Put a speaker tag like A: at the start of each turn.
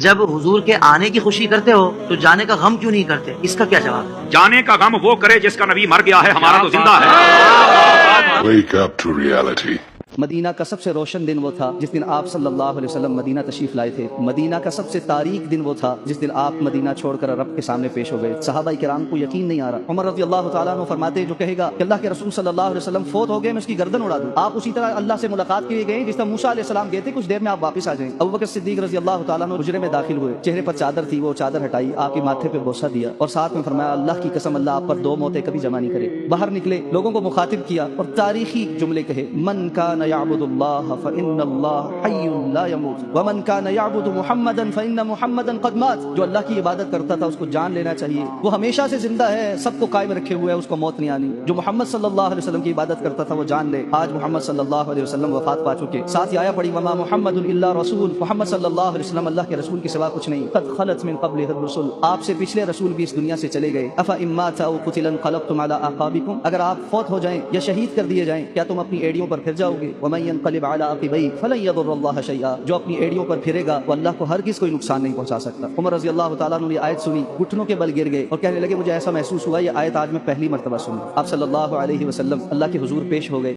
A: جب حضور کے آنے کی خوشی کرتے ہو تو جانے کا غم کیوں نہیں کرتے؟ اس کا کیا جواب ہے؟
B: جانے کا غم وہ کرے جس کا نبی مر گیا ہے، ہمارا تو زندہ ہے۔
C: Wake up to reality.
D: مدینہ کا سب سے روشن دن وہ تھا جس دن آپ صلی اللہ علیہ وسلم مدینہ تشریف لائے تھے۔ مدینہ کا سب سے تاریک دن وہ تھا جس دن آپ مدینہ چھوڑ کر رب کے سامنے پیش ہو گئے۔ صحابہ کرام کو یقین نہیں آ رہا۔ عمر رضی اللہ تعالیٰ عنہ فرماتے جو کہے گا کہ اللہ کے رسول صلی اللہ علیہ وسلم فوت ہو گئے، میں اس کی گردن اڑا دوں۔ آپ اسی طرح اللہ سے ملاقات کے لیے گئے جس طرح موسیٰ علیہ السلام گئے تھے، کچھ دیر میں آپ واپس آ جائیں۔ ابوبکر صدیق رضی اللہ تعالیٰ عنہ حجرے میں داخل ہوئے، چہرے پر چادر تھی، وہ چادر ہٹائی، آپ کے ماتھے پہ بوسہ دیا اور ساتھ میں فرمایا اللہ کی قسم اللہ آپ پر دو موتیں کبھی جمع نہیں کرے۔ باہر نکلے، لوگوں کو مخاطب کیا اور تاریخی جملے کہے، من کان یعبد اللہ فإن اللہ حی لا يموت ومن کان یعبد محمدا فإن محمدا قد مات۔ جو اللہ کی عبادت کرتا تھا اس کو جان لینا چاہیے، وہ ہمیشہ سے زندہ ہے، سب کو قائم رکھے ہوئے ہے، اس کو موت نہیں آنی۔ جو محمد صلی اللہ علیہ وسلم کی عبادت کرتا تھا وہ جان لے، آج محمد صلی اللہ علیہ وسلم وفات پا چکے۔ ساتھ آیا پڑی وما محمد الا رسول، محمد صلی اللہ علیہ وسلم اللہ کے رسول کے سوا کچھ نہیں۔ قد خلت من قبلہ الرسل، آپ سے پچھلے رسول بھی اس دنیا سے چلے گئے۔ افإن مات او قتل انقلبتم على اعقابکم، اگر آپ فوت ہو جائیں یا شہید کر دیے جائیں کیا تم اپنی ایڑیوں پر پھر جاؤ گے؟ ومن ينقلب على عقبیہ فلن يضر اللہ شیئا، جو اپنی ایڑیوں پر پھرے گا وہ اللہ کو ہرگز کوئی نقصان نہیں پہنچا سکتا۔ عمر رضی اللہ تعالیٰ عنہ نے آیت سنی، گھٹنوں کے بل گر گئے اور کہنے لگے مجھے ایسا محسوس ہوا یہ آیت آج میں پہلی مرتبہ سن۔ آپ صلی اللہ علیہ وسلم اللہ کے حضور پیش ہو گئے۔